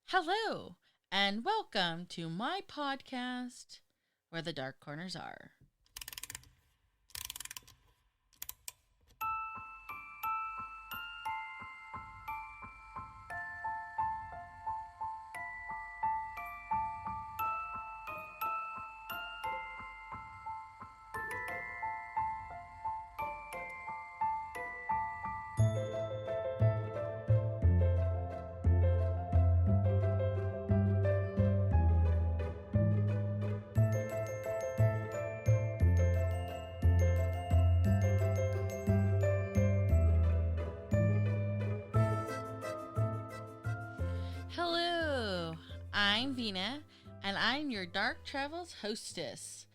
Hello, and welcome to my podcast, Where the Dark Corners Are. Hello, I'm Vina, and I'm your Dark Travels hostess.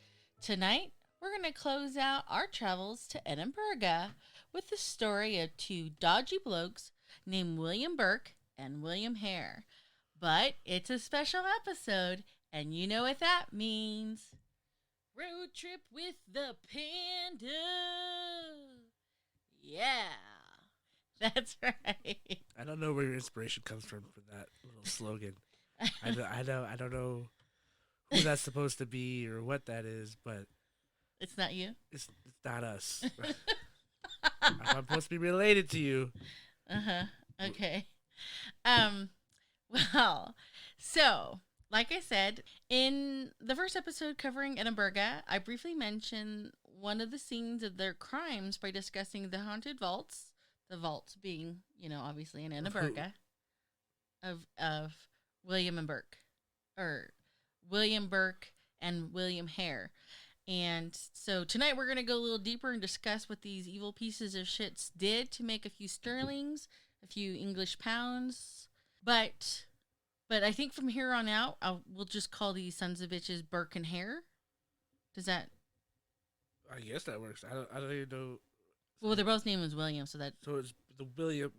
Tonight, we're going to close out our travels to Edinburgh with the story of two dodgy blokes named William Burke and William Hare. But it's a special episode, and you know what that means. Road trip with the Panda. Yeah, that's right. I don't know where your inspiration comes from for that little slogan. I don't know who that's supposed to be or what that is, but It's not you? it's not us. I'm supposed to be related to you. Uh-huh. Okay. Um well, so like I said, in the first episode covering Edinburgh, I briefly mentioned one of the scenes of their crimes by discussing the haunted vaults. The vaults being, obviously in Edinburgh of William and Burke. Or William Burke and William Hare. And so tonight we're going to go a little deeper and discuss what these evil pieces of shits did to make a few sterlings, a few English pounds. But I think from here on out, we'll just call these sons of bitches Burke and Hare. Does that? I guess that works. I don't even know. Well, their both name was William, so that So it's the William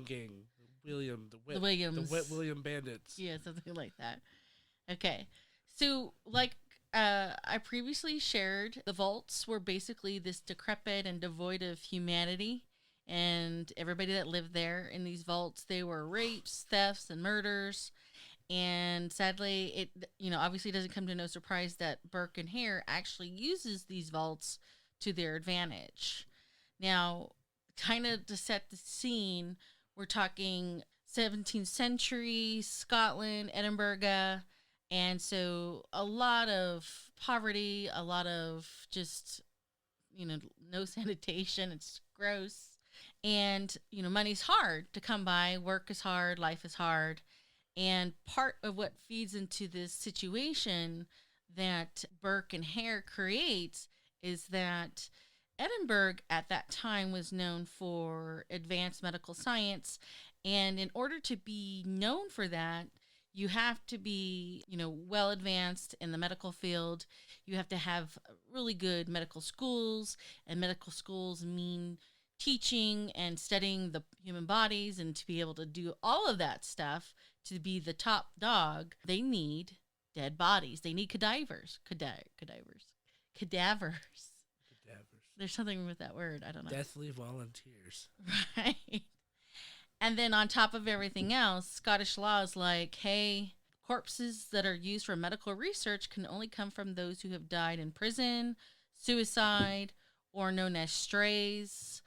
gang, the Williams, the wet William bandits. yeah, something like that. Okay, so like I previously shared, the vaults were basically this decrepit and devoid of humanity, and everybody that lived there in these vaults, they were rapes, thefts, and murders. And sadly, it obviously doesn't come to no surprise that Burke and Hare actually uses these vaults to their advantage. Now, kind of to set the scene, we're talking 17th century Scotland, Edinburgh, and so a lot of poverty, a lot of just, no sanitation. It's gross. And, money's hard to come by. Work is hard. Life is hard. And part of what feeds into this situation that Burke and Hare creates is that Edinburgh at that time was known for advanced medical science. And in order to be known for that, you have to be, well advanced in the medical field. You have to have really good medical schools, and medical schools mean teaching and studying the human bodies. And to be able to do all of that stuff, to be the top dog, they need dead bodies. They need cadavers. Cadavers. There's something with that word. I don't know. Deathly volunteers. Right. And then on top of everything else, Scottish law is like, hey, corpses that are used for medical research can only come from those who have died in prison, suicide, or known as strays.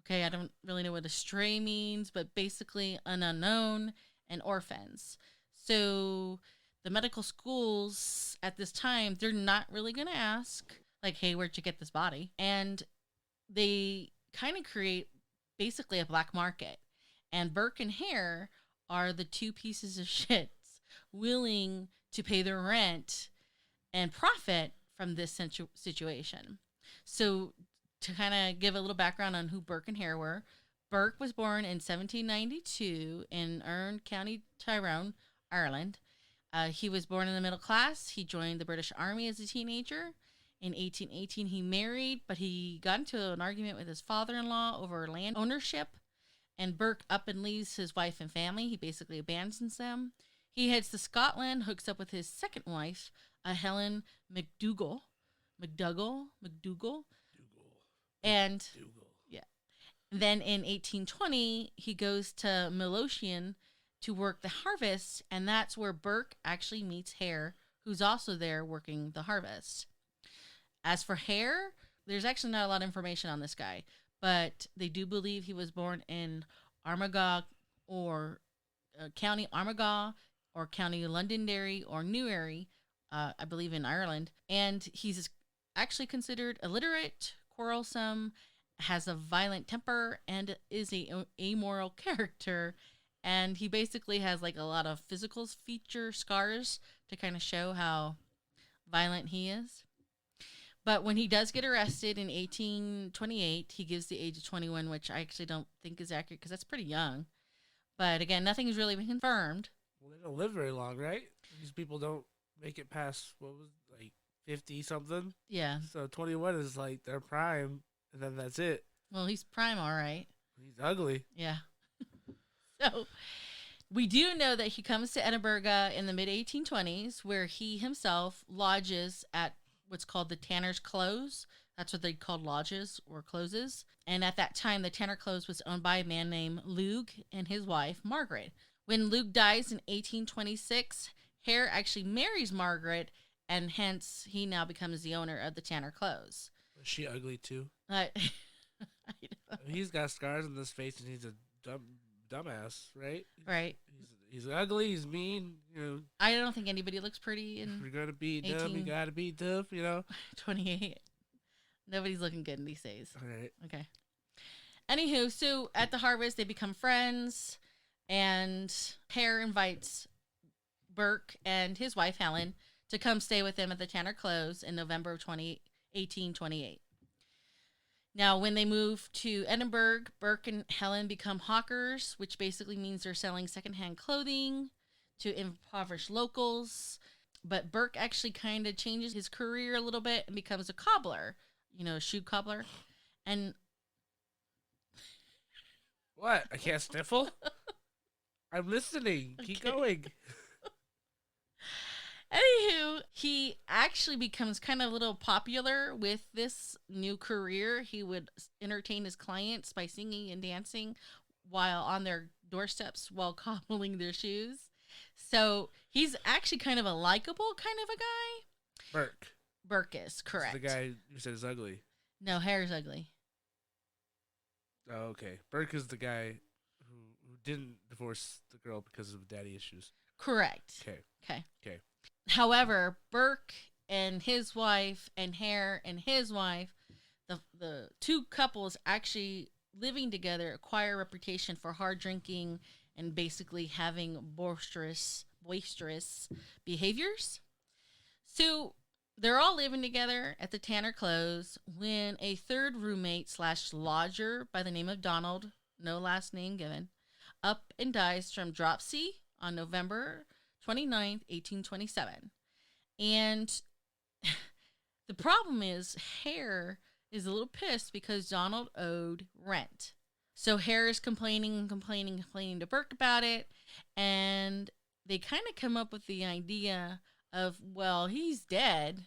Okay, I don't really know what a stray means, but basically an unknown, and orphans. So the medical schools at this time, they're not really going to ask, like, hey, where'd you get this body? And they kind of create basically a black market. And Burke and Hare are the two pieces of shits willing to pay their rent and profit from this situation. So to kind of give a little background on who Burke and Hare were, Burke was born in 1792 in Erne, County Tyrone, Ireland. He was born in the middle class. He joined the British Army as a teenager. In 1818, he married, but he got into an argument with his father-in-law over land ownership. And Burke up and leaves his wife and family. He basically abandons them. He heads to Scotland, hooks up with his second wife, Helen McDougall. And yeah. Then in 1820, he goes to Midlothian to work the harvest, and that's where Burke actually meets Hare, who's also there working the harvest. As for Hare, there's actually not a lot of information on this guy, but they do believe he was born in Armagh or County Armagh or County Londonderry or Newry, I believe in Ireland. And he's actually considered illiterate, quarrelsome, has a violent temper, and is a amoral character. And he basically has like a lot of physical feature scars to kind of show how violent he is. But when he does get arrested in 1828, he gives the age of 21, which I actually don't think is accurate because that's pretty young. But again, nothing has really been confirmed. Well, they don't live very long, right? These people don't make it past, what was it, like 50 something? Yeah. So 21 is like their prime, and then that's it. Well, he's prime, all right. He's ugly. Yeah. So we do know that he comes to Edinburgh in the mid-1820s, where he himself lodges at what's called the Tanner's Close. That's what they called lodges or closes. And at that time, the Tanner Close was owned by a man named Lug and his wife, Margaret. When Lug dies in 1826, Hare actually marries Margaret, and hence he now becomes the owner of the Tanner Close. Is she ugly too? I He's got scars on his face, and he's a dumbass, right? Right. He's ugly. He's mean. You know. I don't think anybody looks pretty in. If you're gonna beat tough, you gotta be tough. You know. 28. Nobody's looking good these days. All right. Okay. Anywho, so at the harvest, they become friends, and Hare invites Burke and his wife, Helen, to come stay with him at the Tanner Close in November of 1828. Now, when they move to Edinburgh, Burke and Helen become hawkers, which basically means they're selling secondhand clothing to impoverished locals. But Burke actually kind of changes his career a little bit and becomes a cobbler, shoe cobbler. And what? I can't sniffle? I'm listening. Keep going. Anywho, he actually becomes kind of a little popular with this new career. He would entertain his clients by singing and dancing while on their doorsteps while cobbling their shoes. So he's actually kind of a likable kind of a guy. Burke. Burke is correct. The guy you said is ugly. No, Hare's ugly. Oh, okay. Burke is the guy who didn't divorce the girl because of daddy issues. Correct. Okay. However, Burke and his wife and Hare and his wife, the two couples actually living together acquire a reputation for hard drinking and basically having boisterous behaviors. So they're all living together at the Tanner Close when a third roommate / lodger by the name of Donald, no last name given, up and dies from dropsy on November 29th, 1827. And the problem is Hare is a little pissed because Donald owed rent. So Hare is complaining to Burke about it. And they kind of come up with the idea of, well, he's dead.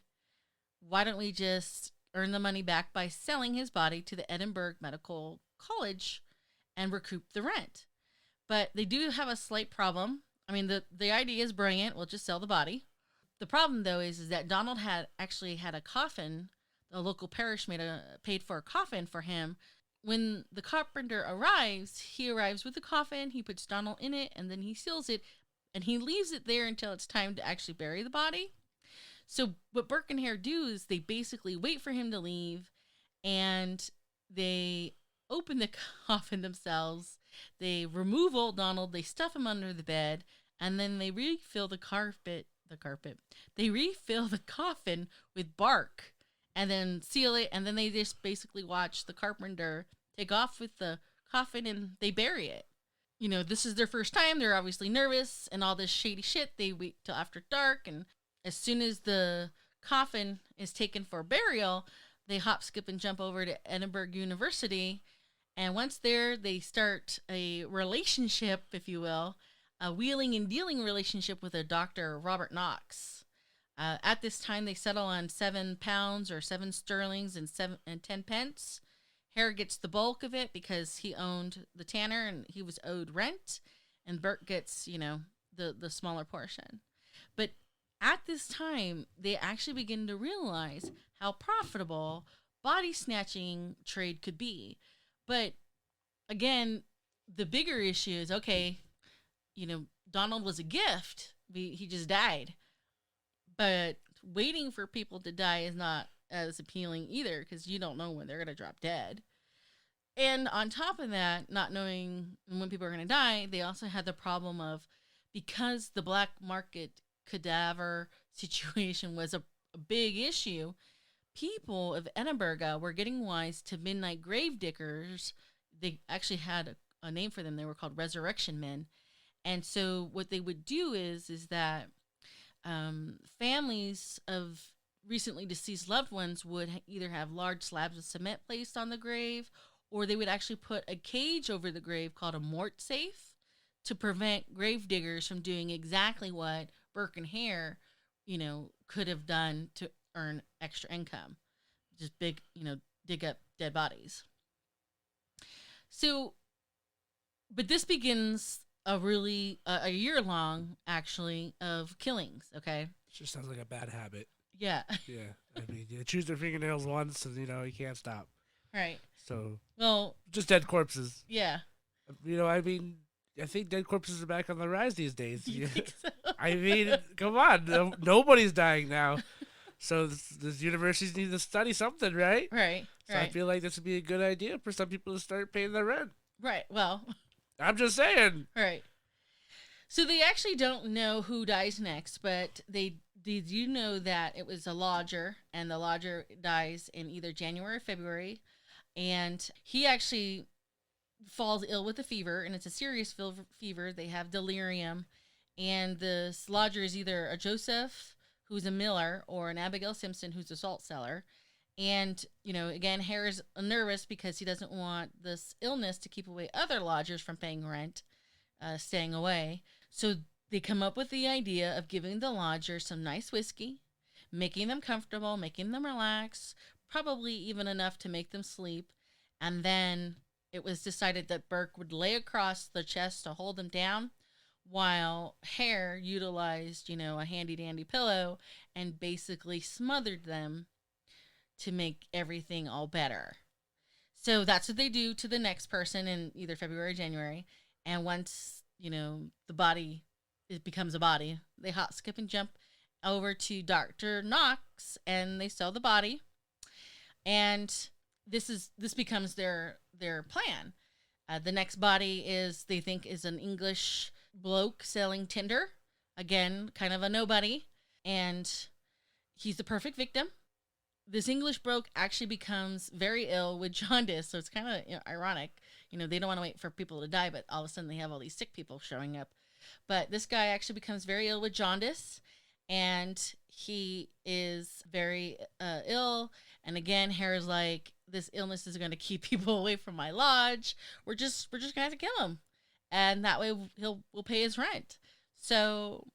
Why don't we just earn the money back by selling his body to the Edinburgh Medical College and recoup the rent? But they do have a slight problem. I mean, the idea is brilliant. We'll just sell the body. The problem, though, is that Donald had a coffin. The local parish paid for a coffin for him. When the carpenter arrives, he arrives with the coffin. He puts Donald in it, and then he seals it, and he leaves it there until it's time to actually bury the body. So what Burke and Hare do is they basically wait for him to leave, and they open the coffin themselves. They remove old Donald. They stuff him under the bed. And then they refill the They refill the coffin with bark and then seal it. And then they just basically watch the carpenter take off with the coffin and they bury it. This is their first time. They're obviously nervous and all this shady shit. They wait till after dark. And as soon as the coffin is taken for burial, they hop, skip, and jump over to Edinburgh University. And once there, they start a relationship, if you will, a wheeling and dealing relationship with a Dr. Robert Knox. At this time, they settle on £7 or 7 sterlings and 10 pence. Hare gets the bulk of it because he owned the tanner and he was owed rent. and Burke gets, the smaller portion. But at this time, they actually begin to realize how profitable body snatching trade could be. But again, the bigger issue is, okay, Donald was a gift. He just died. But waiting for people to die is not as appealing either, because you don't know when they're going to drop dead. And on top of that, not knowing when people are going to die, they also had the problem of, because the black market cadaver situation was a big issue, people of Edinburgh were getting wise to midnight grave diggers. They actually had a name for them. They were called resurrection men. And so what they would do is that families of recently deceased loved ones would either have large slabs of cement placed on the grave, or they would actually put a cage over the grave called a mort safe to prevent grave diggers from doing exactly what Burke and Hare, could have done to earn extra income. Just big, dig up dead bodies. So, but this begins a year long, actually, of killings, okay? It just sounds like a bad habit. Yeah. Yeah. I mean, you chew their fingernails once and, you can't stop. Right. So, well, just dead corpses. Yeah. I mean, I think dead corpses are back on the rise these days. You think so? I mean, come on. Nobody's dying now. So this universities need to study something, right? Right. So I feel like this would be a good idea for some people to start paying their rent. Right. Well, I'm just saying. Right. So they actually don't know who dies next, but they do know that it was a lodger, and the lodger dies in either January or February, and he actually falls ill with a fever, and it's a serious fever. They have delirium, and this lodger is either a Joseph, who's a miller, or an Abigail Simpson, who's a salt seller. And, again, Hare is nervous because he doesn't want this illness to keep away other lodgers from paying rent, staying away. So they come up with the idea of giving the lodgers some nice whiskey, making them comfortable, making them relax, probably even enough to make them sleep. And then it was decided that Burke would lay across the chest to hold them down, while Hare utilized, a handy-dandy pillow and basically smothered them to make everything all better. So that's what they do to the next person in either February or January. And once, the body, it becomes a body, they hop, skip, and jump over to Dr. Knox, and they sell the body. And this becomes their plan. The next body they think is an English bloke selling tinder. Again, kind of a nobody. And he's the perfect victim. This English bloke actually becomes very ill with jaundice, so it's kind of ironic. They don't want to wait for people to die, but all of a sudden they have all these sick people showing up. But this guy actually becomes very ill with jaundice, and he is very ill. And again, Hare's like, this illness is going to keep people away from my lodge. We're just going to have to kill him, and that way we'll pay his rent. So,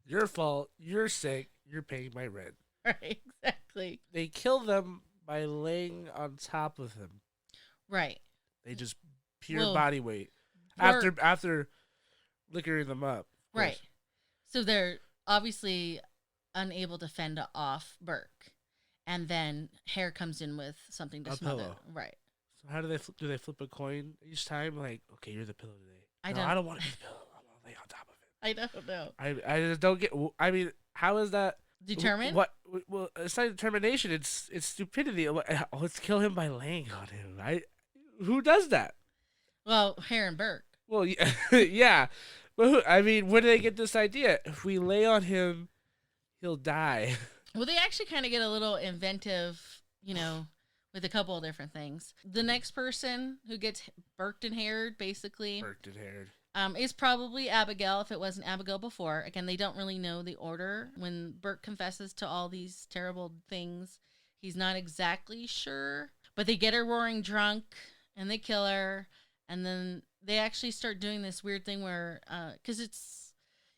your fault. You're sick. You're paying my rent. Right, exactly. They kill them by laying on top of him. Right. They just pure body weight after liquoring them up. Right. So they're obviously unable to fend off Burke, and then Hare comes in with something to smother. Pillow. Right. So how do they flip a coin each time? Like, okay, you're the pillow today. I don't want to be the pillow. I want to lay on top of it. I don't know. I just don't get. I mean, how is that? Determined? What? Well, it's not determination. It's stupidity. Let's kill him by laying on him. Who does that? Well, Hare and Burke. Well, yeah, yeah. But where did they get this idea? If we lay on him, he'll die. Well, they actually kind of get a little inventive, with a couple of different things. The next person who gets Burked and Hared, basically. Burked and Hared. Is probably Abigail, if it wasn't Abigail before. Again, they don't really know the order. When Burke confesses to all these terrible things, he's not exactly sure. But they get her roaring drunk, and they kill her. And then they actually start doing this weird thing where, because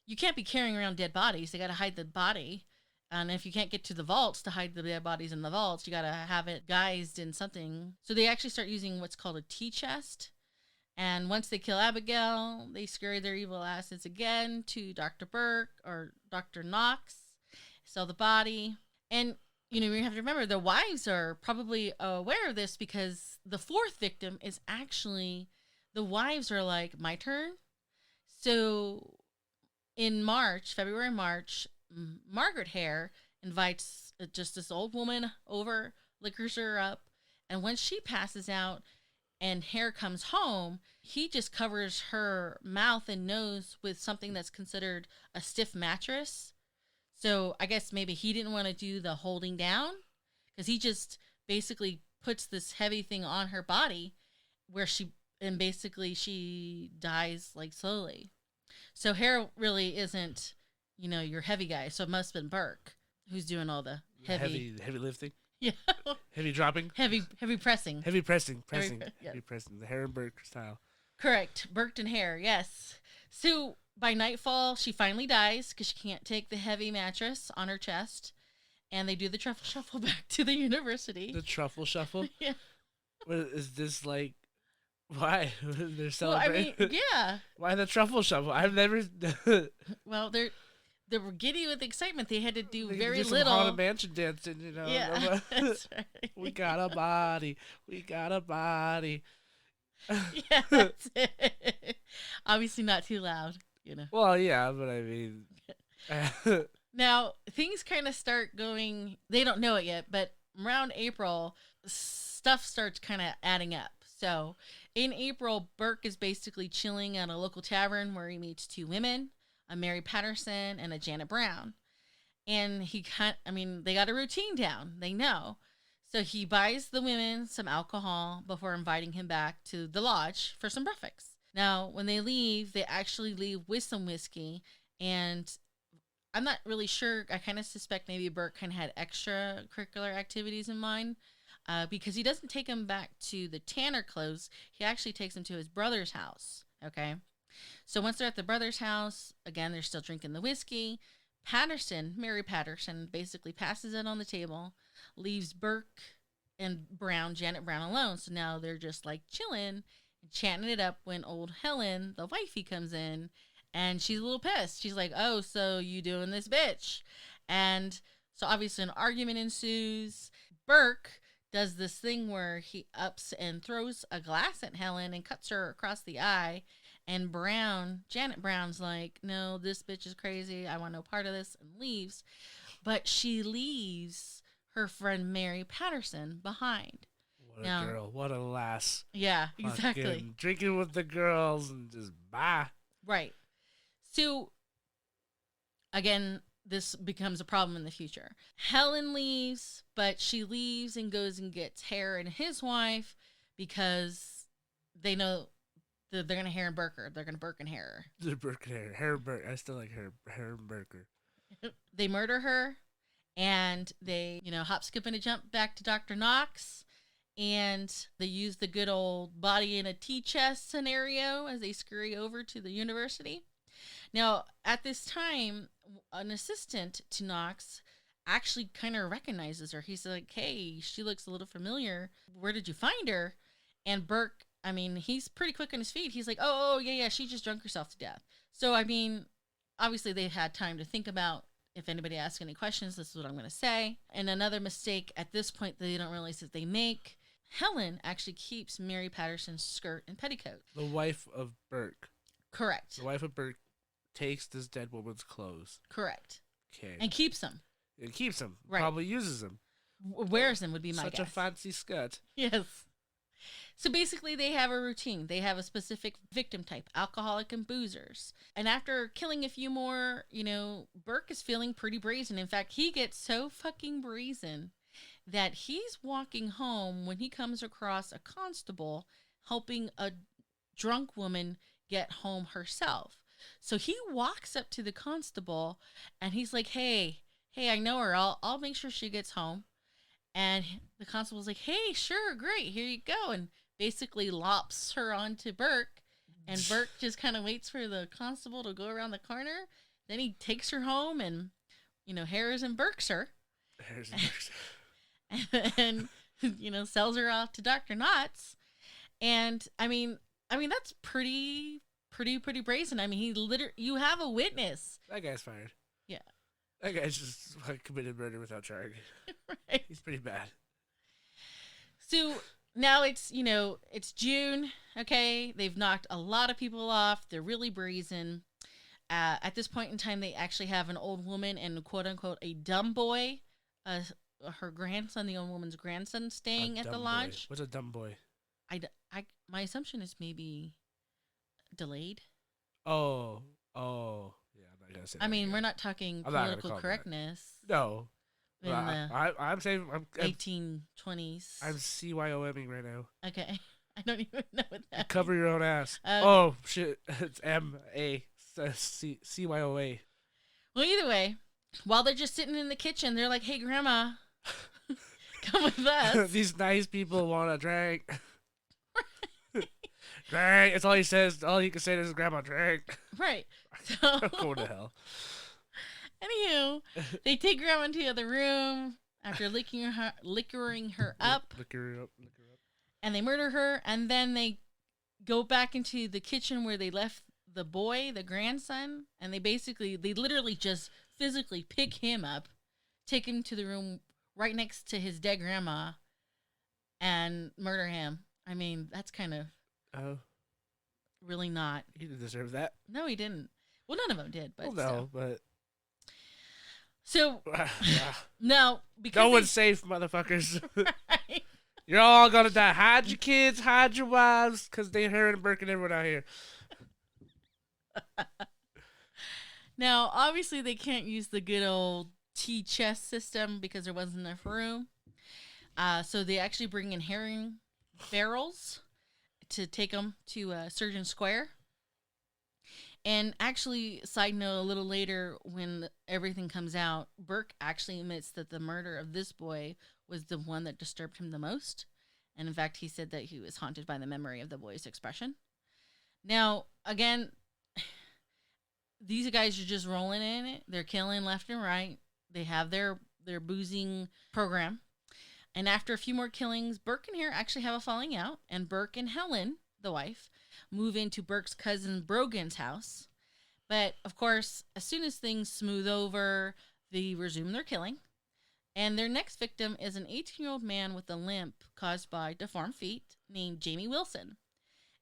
you can't be carrying around dead bodies. They got to hide the body. And if you can't get to the vaults to hide the dead bodies in the vaults, you got to have it guised in something. So they actually start using what's called a tea chest. And once they kill Abigail, they scurry their evil asses again to Dr. Burke or Dr. Knox, sell the body. And, you have to remember the wives are probably aware of this because the fourth victim is actually, the wives are like, my turn. So in February, March, Margaret Hare invites just this old woman over, liquors her up. And when she passes out and Hare comes home, he just covers her mouth and nose with something that's considered a stiff mattress. So I guess maybe he didn't want to do the holding down because he just basically puts this heavy thing on her body basically she dies like slowly. So Hare really isn't, your heavy guy. So it must have been Burke who's doing all the heavy lifting. Yeah. Heavy dropping. Heavy pressing. Heavy pressing. Yeah. Heavy pressing. The Hare and Burke style. Correct. Burked and Hare, yes. So by nightfall, she finally dies because she can't take the heavy mattress on her chest. And they do the truffle shuffle back to the university. The truffle shuffle? Yeah. What is this like? Why? They're celebrating? Well, yeah. Why the truffle shuffle? I've never... Well, they were giddy with excitement. They had to do very do little. Haunted Mansion dancing, Yeah, that's right. We got a body. We got a body. Yeah, that's it. Obviously not too loud, Well, yeah, but I mean... Now, things kind of start going... They don't know it yet, but around April, stuff starts kind of adding up. So, in April, Burke is basically chilling at a local tavern where he meets two women, a Mary Patterson and a Janet Brown. And they got a routine down. They know. So he buys the women some alcohol before inviting him back to the lodge for some breakfast. Now, when they leave, they actually leave with some whiskey. And I'm not really sure. I kind of suspect maybe Burke kind of had extracurricular activities in mind. Because he doesn't take him back to the Tanner clothes. He actually takes him to his brother's house. Okay. So once they're at the brother's house, again, they're still drinking the whiskey. Mary Patterson, basically passes it on the table, leaves Burke and Janet Brown alone. So now they're just like chilling and chatting it up when old Helen, the wifey, comes in and she's a little pissed. She's like, oh, so you doing this, bitch? And so obviously an argument ensues. Burke does this thing where he ups and throws a glass at Helen and cuts her across the eye. And Janet Brown's like, no, this bitch is crazy. I want no part of this, and leaves. But she leaves her friend Mary Patterson behind. What a girl. What a lass. Yeah, exactly. Fucking drinking with the girls and just bye. Right. So, again, this becomes a problem in the future. Helen leaves, but she leaves and goes and gets Hare and his wife because they know they're going to Hare and Burke. They're going to Burke and Hare. They're Burke and Hare. Hare and Burke. I still like Hare and Burke. They murder her, and they, hop, skip, and a jump back to Dr. Knox, and they use the good old body in a tea chest scenario as they scurry over to the university. Now, at this time, an assistant to Knox actually kind of recognizes her. He's like, hey, she looks a little familiar. Where did you find her? And Burke, he's pretty quick on his feet. He's like, oh, yeah, she just drunk herself to death. So, obviously they had time to think about, if anybody asks any questions, this is what I'm going to say. And another mistake at this point that they don't realize that they make, Helen actually keeps Mary Patterson's skirt and petticoat. The wife of Burke. Correct. The wife of Burke takes this dead woman's clothes. Correct. Okay. And keeps them. It keeps them. Right. Probably uses them. Wears them would be my guess. Such a fancy skirt. Yes. So basically they have a routine. They have a specific victim type, alcoholic and boozers. And after killing a few more, Burke is feeling pretty brazen. In fact, he gets so fucking brazen that he's walking home when he comes across a constable helping a drunk woman get home herself. So he walks up to the constable and he's like, hey, I know her. I'll make sure she gets home. And the constable's like, hey, sure, great, here you go. And basically lops her onto Burke. And Burke just kind of waits for the constable to go around the corner. Then he takes her home and, Hares and Burkes her. Hares and Burkes. And, sells her off to Dr. Knotts. And, I mean, that's pretty brazen. I mean, you have a witness. That guy's fired. Yeah. That guy's just committed murder without charge. Right. He's pretty bad. So now it's June. Okay, they've knocked a lot of people off. They're really brazen. At this point in time, they actually have an old woman and quote unquote a dumb boy, her grandson, the old woman's grandson, staying at the lodge. What's a dumb boy? My assumption is maybe delayed. Oh, yeah. I'm not gonna say. I mean, we're not talking political correctness. No. In the I'm saying I'm 1820s. I'm CYOMing right now. Okay, I don't even know what that. Cover means. your own ass. Oh shit! It's CYOA. Well, either way, while they're just sitting in the kitchen, they're like, "Hey, Grandma, come with us." These nice people want a drink. Drink. It's all he says. All he can say is "Grandma, drink." Right. So go to hell. Anywho, they take Grandma into the other room after liquoring her up. Liquor her up. And they murder her, and then they go back into the kitchen where they left the boy, the grandson, and they literally just physically pick him up, take him to the room right next to his dead grandma, and murder him. I mean, that's kind of really not. He didn't deserve that. No, he didn't. Well, none of them did, but no, but. So, no, because no one's safe, motherfuckers. Right. You're all gonna die. Hide your kids, hide your wives, because they Hare and Burke and everyone out here. Now, obviously, they can't use the good old T-chest system because there wasn't enough room. So they actually bring in herring barrels to take them to Surgeon Square. And actually, side note, a little later when everything comes out, Burke actually admits that the murder of this boy was the one that disturbed him the most. And in fact, he said that he was haunted by the memory of the boy's expression. Now, again, these guys are just rolling in it. They're killing left and right. They have their boozing program. And after a few more killings, Burke and Hare actually have a falling out. And Burke and Helen, the wife, move into Burke's cousin Brogan's house. But, of course, as soon as things smooth over, they resume their killing. And their next victim is an 18-year-old man with a limp caused by deformed feet named Jamie Wilson.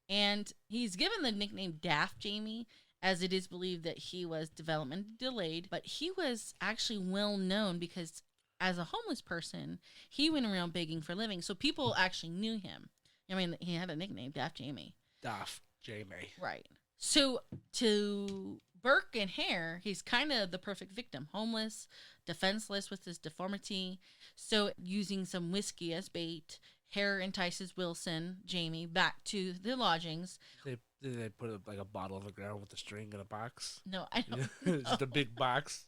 And he's given the nickname Daft Jamie, as it is believed that he was development delayed. But he was actually well known because as a homeless person, he went around begging for a living. So people actually knew him. I mean, he had a nickname, Daft Jamie. Daft Jamie. Right. So to Burke and Hare, he's kind of the perfect victim. Homeless, defenseless with his deformity. So using some whiskey as bait, Hare entices Wilson, Jamie, back to the lodgings. Did they put a bottle on the ground with a string in a box? No, I don't know. Just a big box.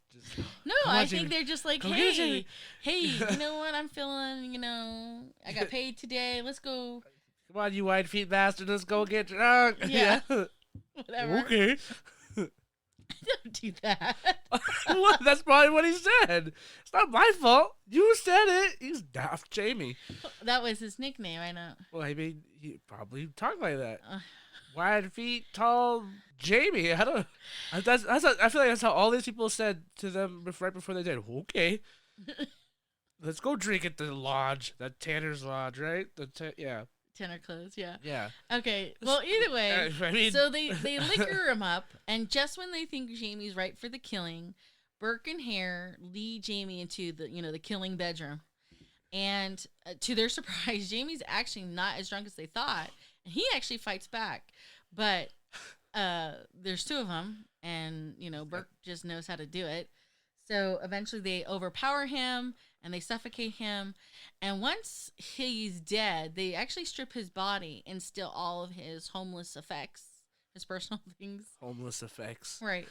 No, I think they're just like, hey, you know what? I'm feeling, I got paid today. Let's go. Come on, you white feet bastard. Let's go get drunk. Yeah. Whatever. Okay. Don't do that. What? That's probably what he said. It's not my fault. You said it. He's Daft Jamie. That was his nickname, I know. Well, I mean, he probably talked like that. Wide feet, tall Jamie. I don't. I feel like that's how all these people said to them right before they did. Okay. Let's go drink at the lodge, that Tanner's Lodge, right? Yeah. Tanner Clothes, yeah. Yeah. Okay. Well, either way, I mean... so they liquor him up, and just when they think Jamie's right for the killing, Burke and Hare lead Jamie into the killing bedroom, and to their surprise, Jamie's actually not as drunk as they thought, and he actually fights back, but there's two of them, and Burke just knows how to do it. So eventually they overpower him and they suffocate him. And once he's dead, they actually strip his body and steal all of his homeless effects, his personal things. Homeless effects. Right.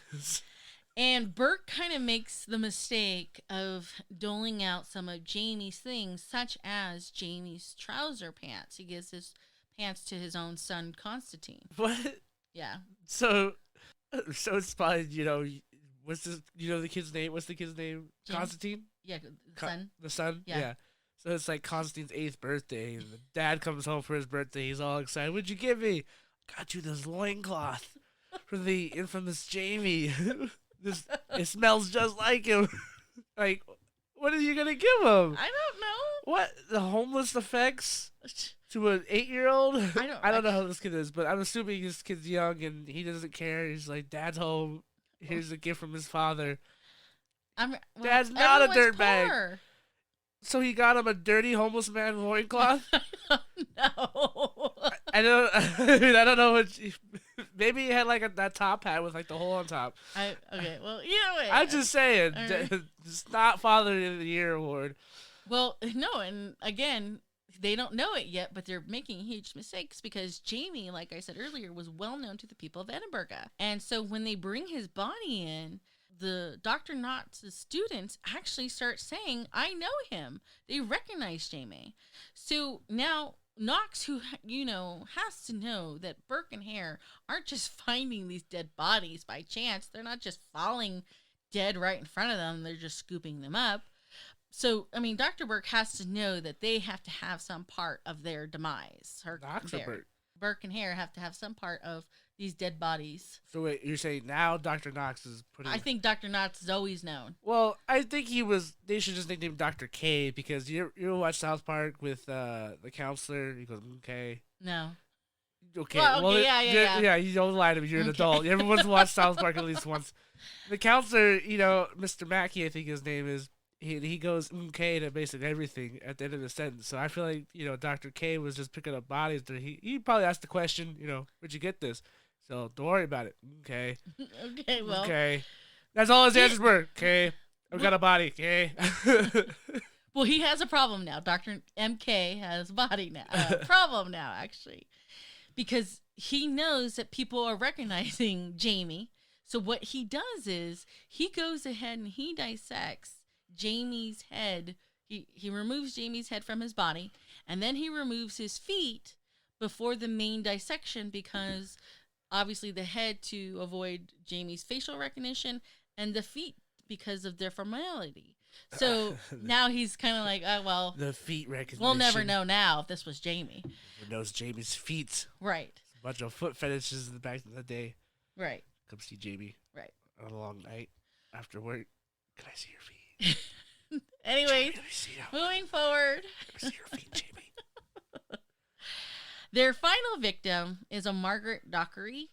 And Burke kind of makes the mistake of doling out some of Jamie's things, such as Jamie's trouser pants. He gives his pants to his own son, Constantine. What? Yeah. So it's probably, what's the kid's name? What's the kid's name? James? Constantine? Yeah, the son. The son? Yeah. So it's like Constantine's 8th birthday, and the dad comes home for his birthday. He's all excited. What'd you give me? got you this loincloth for the infamous Jamie. It smells just like him. Like, what are you gonna give him? I don't know. What, the homeless effects to an 8-year-old? I don't know how this kid is, but I'm assuming this kid's young and he doesn't care. He's like, Dad's home. Here's a gift from his father. Dad's not a dirtbag. So he got him a dirty homeless man loincloth? No. I don't know what. Maybe he had like that top hat with like the hole on top. Okay, well, either way. I'm just saying, Right. It's not Father of the Year award. Well, no, and again, they don't know it yet, but they're making huge mistakes because Jamie, like I said earlier, was well known to the people of Edinburgh. And so when they bring his body in, the Dr. Knott's students actually start saying, I know him. They recognize Jamie. So now Knox, who, has to know that Burke and Hare aren't just finding these dead bodies by chance. They're not just falling dead right in front of them. They're just scooping them up. So, I mean, Dr. Burke has to know that they have to have some part of their demise. Knox or Burke? Burke and Hare have to have some part of these dead bodies. So wait, you're saying now Dr. Knox is putting... I think Dr. Knox is always known. Well, I think they should just nickname him Dr. K, because you watch South Park with the counselor. He goes, okay. No. Okay. Well, yeah. Yeah, you don't lie to me. You're an adult. Everyone's watched South Park at least once. The counselor, Mr. Mackey, I think his name is, he goes okay to basically everything at the end of the sentence. So I feel like, Dr. K was just picking up bodies. He probably asked the question, where'd you get this? So don't worry about it. Okay. Okay, well. Okay. That's all his answers were. Okay. I've got a body. Okay. Well, he has a problem now. Dr. MK has a body now. Problem now, actually. Because he knows that people are recognizing Jamie. So what he does is he goes ahead and he dissects Jamie's head. He removes Jamie's head from his body. And then he removes his feet before the main dissection because... obviously, the head to avoid Jamie's facial recognition, and the feet because of their formality. So now he's kind of like, oh, well. The feet recognition. We'll never know now if this was Jamie. Who knows Jamie's feet? Right. A bunch of foot fetishes in the back of the day. Right. Come see Jamie. Right. On a long night after work. Can I see your feet? Anyways, Jamie, moving forward. Can I see your feet, Jamie? Their final victim is a Margaret Dockery.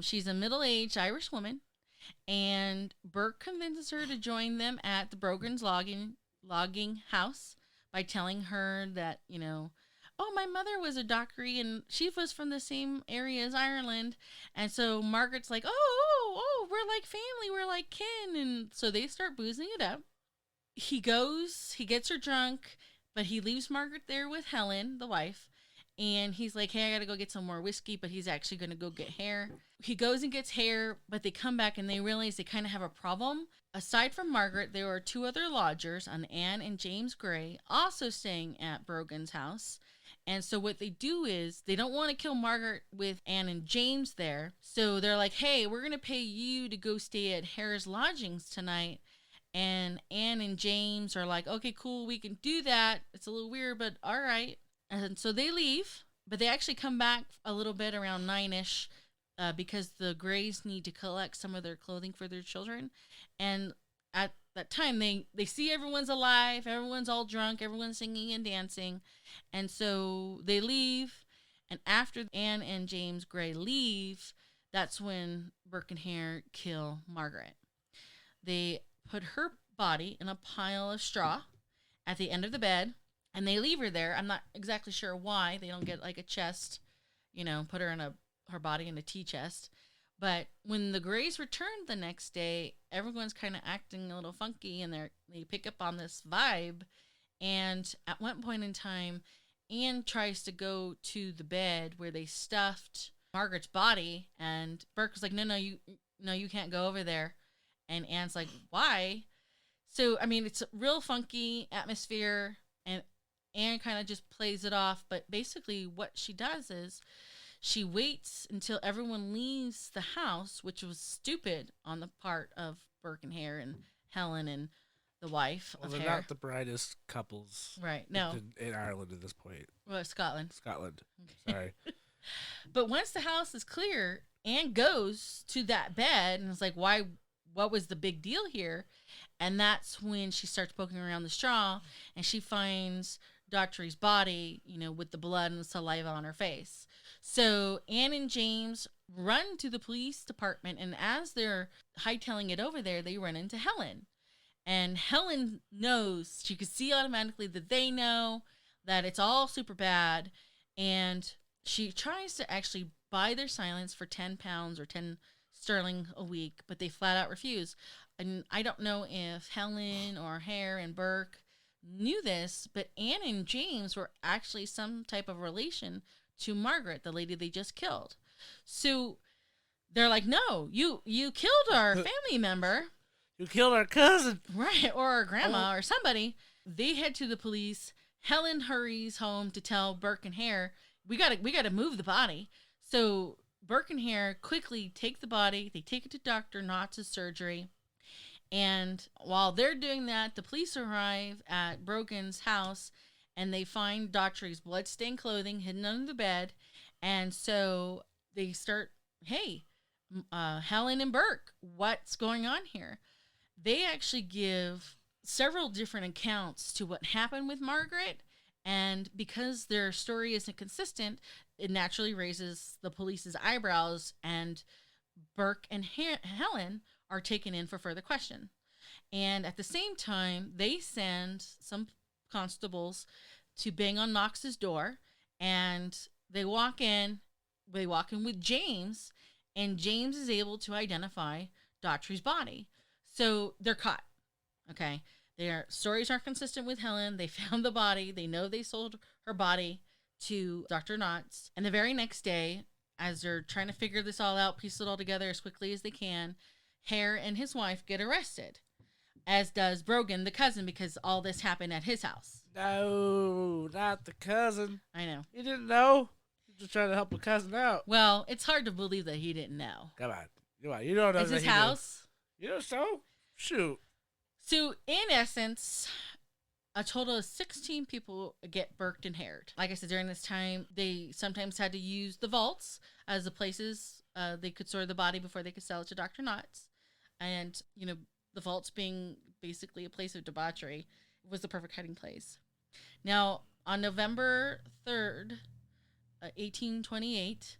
She's a middle-aged Irish woman, and Burke convinces her to join them at the Brogan's logging house by telling her that, oh, my mother was a Dockery, and she was from the same area as Ireland. And so Margaret's like, oh, we're like family, we're like kin. And so they start boozing it up. He gets her drunk, but he leaves Margaret there with Helen, the wife. And he's like, hey, I got to go get some more whiskey, but he's actually going to go get Hare. He goes and gets Hare, but they come back and they realize they kind of have a problem. Aside from Margaret, there are 2 other lodgers, an Anne and James Gray, also staying at Brogan's house. And so what they do is they don't want to kill Margaret with Anne and James there. So they're like, hey, we're going to pay you to go stay at Hare's lodgings tonight. And Anne and James are like, okay, cool, we can do that. It's a little weird, but all right. And so they leave, but they actually come back a little bit around 9-ish because the Grays need to collect some of their clothing for their children. And at that time, they see everyone's alive, everyone's all drunk, everyone's singing and dancing. And so they leave. And after Anne and James Gray leave, that's when Burke and Hare kill Margaret. They put her body in a pile of straw at the end of the bed. And they leave her there. I'm not exactly sure why. They don't get like a chest, put her body in a tea chest. But when the Grays return the next day, everyone's kind of acting a little funky and they pick up on this vibe. And at one point in time, Anne tries to go to the bed where they stuffed Margaret's body. And Burke was like, no, you can't go over there. And Anne's like, why? So, I mean, it's a real funky atmosphere. And Anne kind of just plays it off, but basically what she does is she waits until everyone leaves the house, which was stupid on the part of Burke and Hare and Helen and the wife of they're Hare. not the brightest couples, right? No, in Ireland at this point. Well, Scotland. Sorry. But once the house is clear, Anne goes to that bed and is like, why? What was the big deal here? And that's when she starts poking around the straw and she finds Daughtry's body, with the blood and the saliva on her face. So Anne and James run to the police department, and as they're hightailing it over there, they run into Helen. And Helen knows, she could see automatically that they know that it's all super bad. And she tries to actually buy their silence for £10 or 10 sterling a week, but they flat out refuse. And I don't know if Helen or Hare and Burke knew this, but Anne and James were actually some type of relation to Margaret, the lady they just killed. So they're like, no, you killed our family member. You killed our cousin. Right, or our grandma or somebody. They head to the police. Helen hurries home to tell Burke and Hare, we gotta move the body. So Burke and Hare quickly take the body. They take it to Dr. Knott's surgery. And while they're doing that, the police arrive at Brogan's house and they find Daughtry's bloodstained clothing hidden under the bed. And so they start, hey, Helen and Burke, what's going on here? They actually give several different accounts to what happened with Margaret. And because their story isn't consistent, it naturally raises the police's eyebrows, and Burke and Helen are taken in for further question. And at the same time, they send some constables to bang on Knox's door, and they walk in with James, and James is able to identify Daughtry's body. So they're caught. Okay. Their stories are consistent with Helen. They found the body. They know they sold her body to Dr. Knott's. And the very next day, as they're trying to figure this all out, piece it all together as quickly as they can, Hare and his wife get arrested, as does Brogan, the cousin, because all this happened at his house. No, not the cousin. I know. You didn't know? You're just trying to help a cousin out. Well, it's hard to believe that he didn't know. Come on. You don't know it's that his he house. Knew. You know so? Shoot. So, in essence, a total of 16 people get burked and hared. Like I said, during this time, they sometimes had to use the vaults as the places they could store the body before they could sell it to Dr. Knott's. And, the vaults being basically a place of debauchery was the perfect hiding place. Now, on November 3rd, 1828,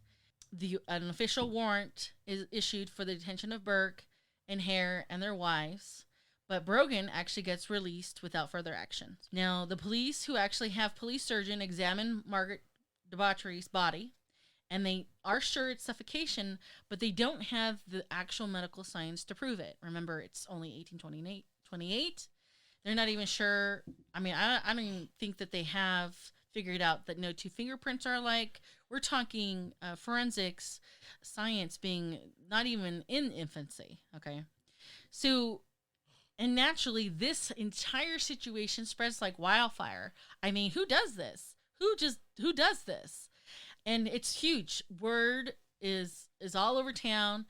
an official warrant is issued for the detention of Burke and Hare and their wives. But Brogan actually gets released without further action. Now, the police, who actually have police surgeon examine Margaret Daughtry's body, and they are sure it's suffocation, but they don't have the actual medical science to prove it. Remember, it's only 1828. They're not even sure. I mean, I don't even think that they have figured out that no two fingerprints are alike. We're talking forensics science being not even in infancy, okay? So... And naturally, this entire situation spreads like wildfire. I mean, who does this? Who does this? And it's huge. Word is all over town,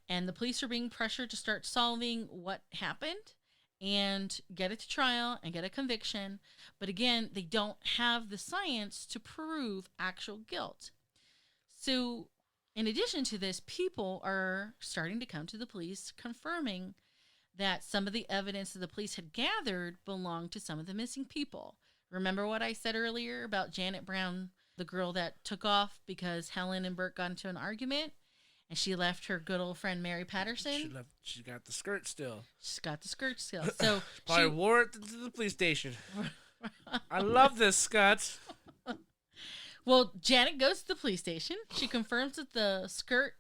and the police are being pressured to start solving what happened and get it to trial and get a conviction. But again, they don't have the science to prove actual guilt. So, in addition to this, people are starting to come to the police confirming that some of the evidence that the police had gathered belonged to some of the missing people. Remember what I said earlier about Janet Brown, the girl that took off because Helen and Burke got into an argument, and she left her good old friend Mary Patterson? She got the skirt still. She's got the skirt still. So Probably wore it to the police station. I love this, Scott. Well, Janet goes to the police station. She confirms that the skirt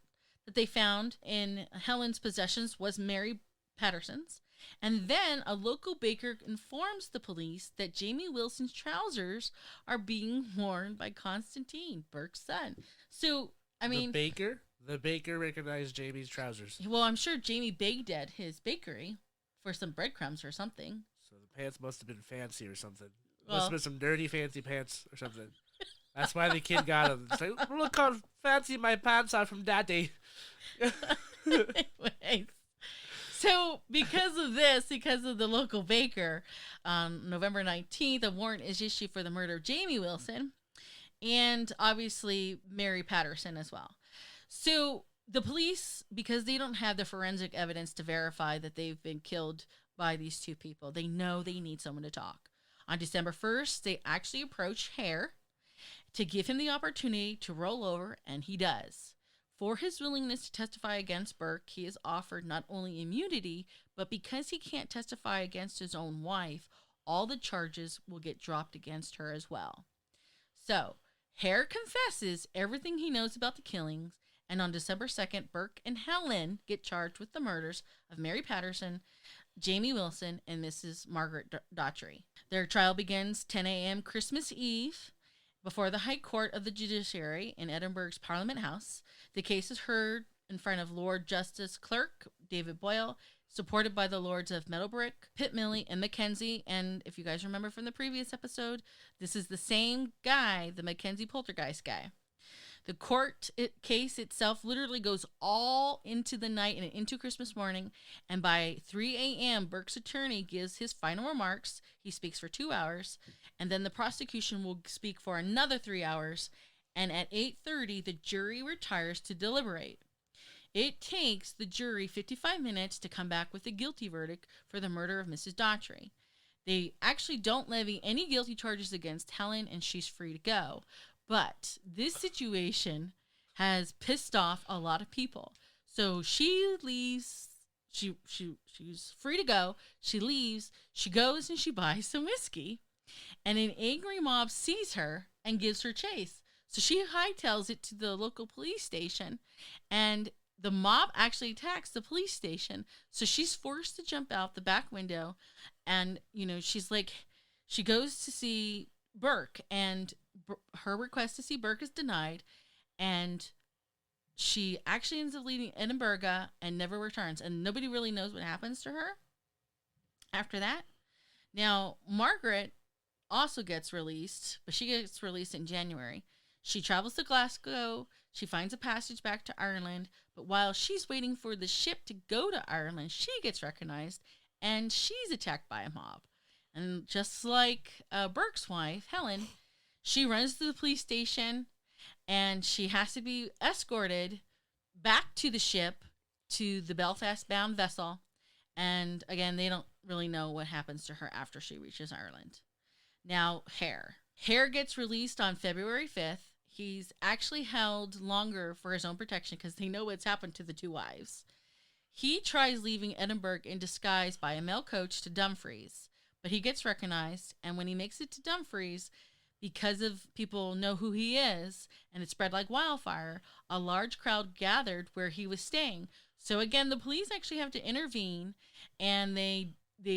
that they found in Helen's possessions was Mary Patterson's, and then a local baker informs the police that Jamie Wilson's trousers are being worn by Constantine, Burke's son. So, I mean... The baker recognized Jamie's trousers. Well, I'm sure Jamie begged at his bakery for some breadcrumbs or something. So the pants must have been fancy or something. Well, must have been some dirty fancy pants or something. That's why the kid got them. It's like, look how fancy my pants are from Daddy. Anyways. So, because of the local baker, November 19th, a warrant is issued for the murder of Jamie Wilson. and obviously Mary Patterson as well. So the police, because they don't have the forensic evidence to verify that they've been killed by these two people, they know they need someone to talk. On December 1st, they actually approach Hare to give him the opportunity to roll over, and he does. For his willingness to testify against Burke, he is offered not only immunity, but because he can't testify against his own wife, all the charges will get dropped against her as well. So, Hare confesses everything he knows about the killings, and on December 2nd, Burke and Helen get charged with the murders of Mary Patterson, Jamie Wilson, and Mrs. Margaret Daughtry. Their trial begins 10 a.m. Christmas Eve before the High Court of the Judiciary in Edinburgh's Parliament House. The case is heard in front of Lord Justice Clerk David Boyle, supported by the Lords of Meadowbrook, Pitmilly, and Mackenzie. And if you guys remember from the previous episode, this is the same guy, the Mackenzie poltergeist guy. The case itself literally goes all into the night and into Christmas morning. And by 3 a.m., Burke's attorney gives his final remarks. He speaks for 2 hours. And then the prosecution will speak for another 3 hours. And at 8:30, the jury retires to deliberate. It takes the jury 55 minutes to come back with a guilty verdict for the murder of Mrs. Daughtry. They actually don't levy any guilty charges against Helen, and she's free to go. But this situation has pissed off a lot of people. So she leaves. She's free to go. She leaves. She goes and she buys some whiskey. And an angry mob sees her and gives her chase. So she hightails it to the local police station. And the mob actually attacks the police station. So she's forced to jump out the back window. And, she goes to see Burke, and her request to see Burke is denied, and she actually ends up leaving Edinburgh and never returns, and nobody really knows what happens to her after that. Now, Margaret also gets released, but she gets released in January. She travels to Glasgow. She finds a passage back to Ireland, but while she's waiting for the ship to go to Ireland, she gets recognized, and she's attacked by a mob. And just like Burke's wife, Helen, she runs to the police station, and she has to be escorted back to the ship, to the Belfast-bound vessel. And again, they don't really know what happens to her after she reaches Ireland. Now, Hare gets released on February 5th. He's actually held longer for his own protection because they know what's happened to the two wives. He tries leaving Edinburgh in disguise by a mail coach to Dumfries, but he gets recognized, and when he makes it to Dumfries, because of people know who he is, and it spread like wildfire, a large crowd gathered where he was staying. So again, the police actually have to intervene, and they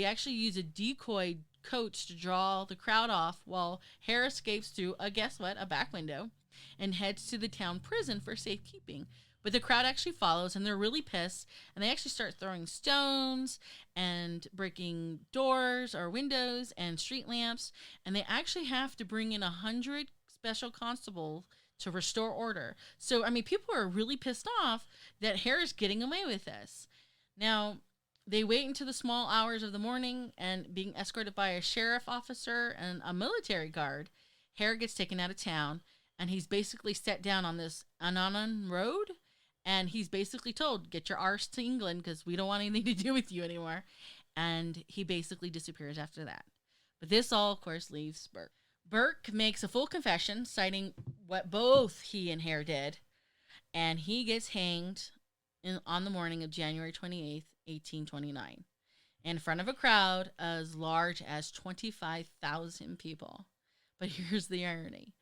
actually use a decoy coach to draw the crowd off while Hare escapes through a back window and heads to the town prison for safekeeping. But the crowd actually follows, and they're really pissed, and they actually start throwing stones and breaking doors or windows and street lamps, and they actually have to bring in 100 special constables to restore order. So, people are really pissed off that Hare is getting away with this. Now, they wait until the small hours of the morning, and being escorted by a sheriff officer and a military guard, Hare gets taken out of town, and he's basically set down on this Annan road. And he's basically told, get your arse to England because we don't want anything to do with you anymore. And he basically disappears after that. But this all, of course, leaves Burke. Burke makes a full confession, citing what both he and Hare did. And he gets hanged on the morning of January 28th, 1829, in front of a crowd as large as 25,000 people. But here's the irony.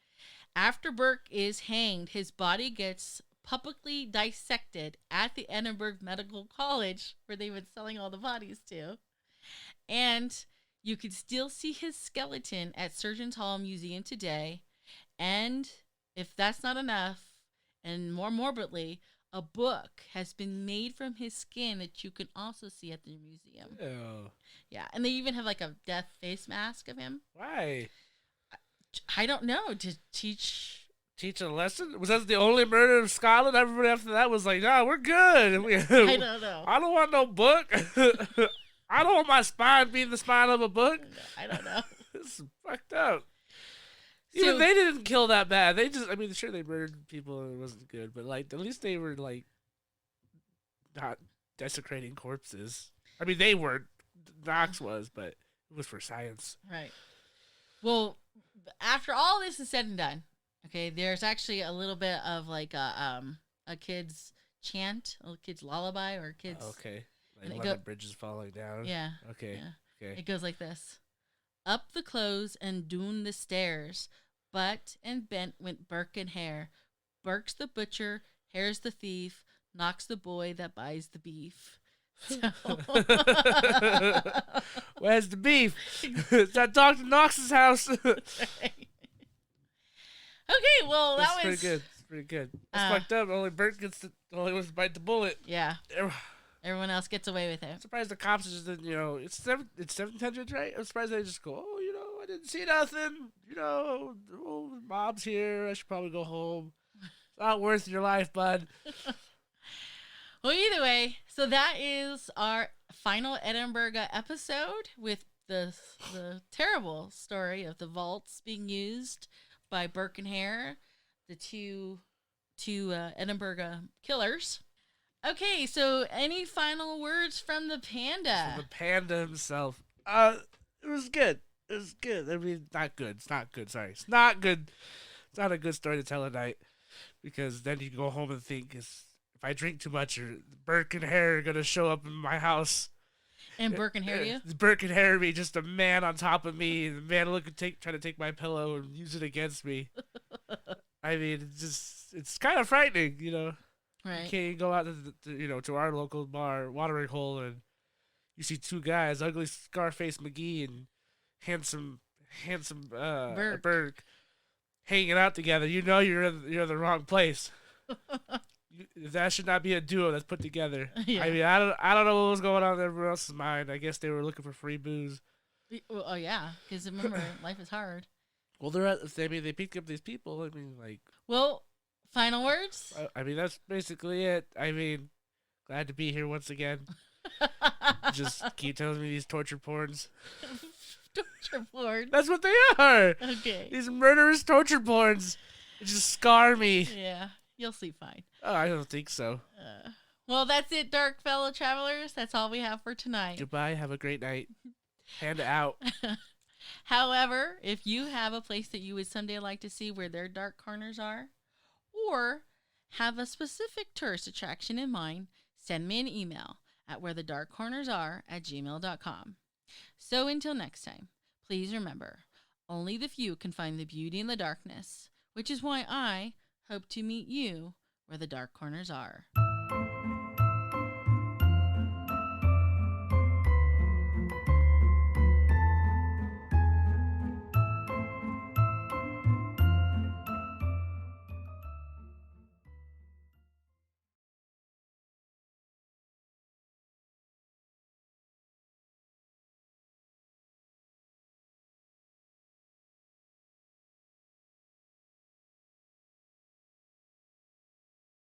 After Burke is hanged, his body gets publicly dissected at the Edinburgh Medical College, where they've been selling all the bodies to. And you can still see his skeleton at Surgeons Hall Museum today. And if that's not enough, and more morbidly, a book has been made from his skin that you can also see at the museum. Ew. Yeah, and they even have like a death face mask of him. Why? I don't know, to teach a lesson? Was that the only murder in Scotland? Everybody after that was like, nah, we're good. I don't know. I don't want no book. I don't want my spine being the spine of a book. I don't know. This is fucked up. Even they didn't kill that bad. They just, I mean, sure, they murdered people and it wasn't good, but, like, at least they were, like, not desecrating corpses. I mean, they weren't. Knox was, but it was for science. Right. Well, after all this is said and done, okay, there's actually a little bit of, like, a kid's chant, a kid's lullaby, or kid's... Okay. Like when the bridge is falling down. Yeah. Okay. Yeah. Okay. It goes like this. Up the close and down the stairs, butt and bent went Burke and Hare. Burke's the butcher, Hare's the thief, Knox the boy that buys the beef. So. Where's the beef? It's at Dr. Knox's house. Okay, well, that was... pretty good. It's pretty good. That's fucked up. Only Burke gets the only one to bite the bullet. Yeah. Everyone else gets away with it. I'm surprised the cops just didn't, it's 1700s, right? I'm surprised they just go, I didn't see nothing. The mob's here. I should probably go home. It's not worth your life, bud. Well, either way, so that is our final Edinburgh episode with the terrible story of the vaults being used by Burke and Hare, the two Edinburgh killers. Okay, so any final words from the panda? From the panda himself. It was good. It was good. I mean, not good. It's not good. Sorry. It's not good. It's not a good story to tell at night. Because then you go home and think, if I drink too much, Burke and Hare are going to show up in my house. And Burke and Hare you? Burke and Hare me, just a man on top of me. The man trying to take my pillow and use it against me. I mean, it's kind of frightening, Right. You can't go out to our local bar, Watering Hole, and you see two guys, ugly Scarface McGee and handsome Burke, hanging out together. You're in the wrong place. That should not be a duo that's put together. Yeah. I mean, I don't know what was going on in everyone else's mind. I guess they were looking for free booze. Oh yeah, because remember, life is hard. Well, they picked up these people. I mean, like. Well, final words. I mean, that's basically it. I mean, glad to be here once again. Just keep telling me these torture porns. Torture porn. That's what they are. Okay. These murderous torture porns. They just scar me. Yeah, you'll sleep fine. Oh, I don't think so. Well, that's it, dark fellow travelers. That's all we have for tonight. Goodbye. Have a great night. Panda out. However, if you have a place that you would someday like to see where their dark corners are, or have a specific tourist attraction in mind, send me an email at wherethedarkcornersare@gmail.com. So until next time, please remember, only the few can find the beauty in the darkness, which is why I hope to meet you where the dark corners are.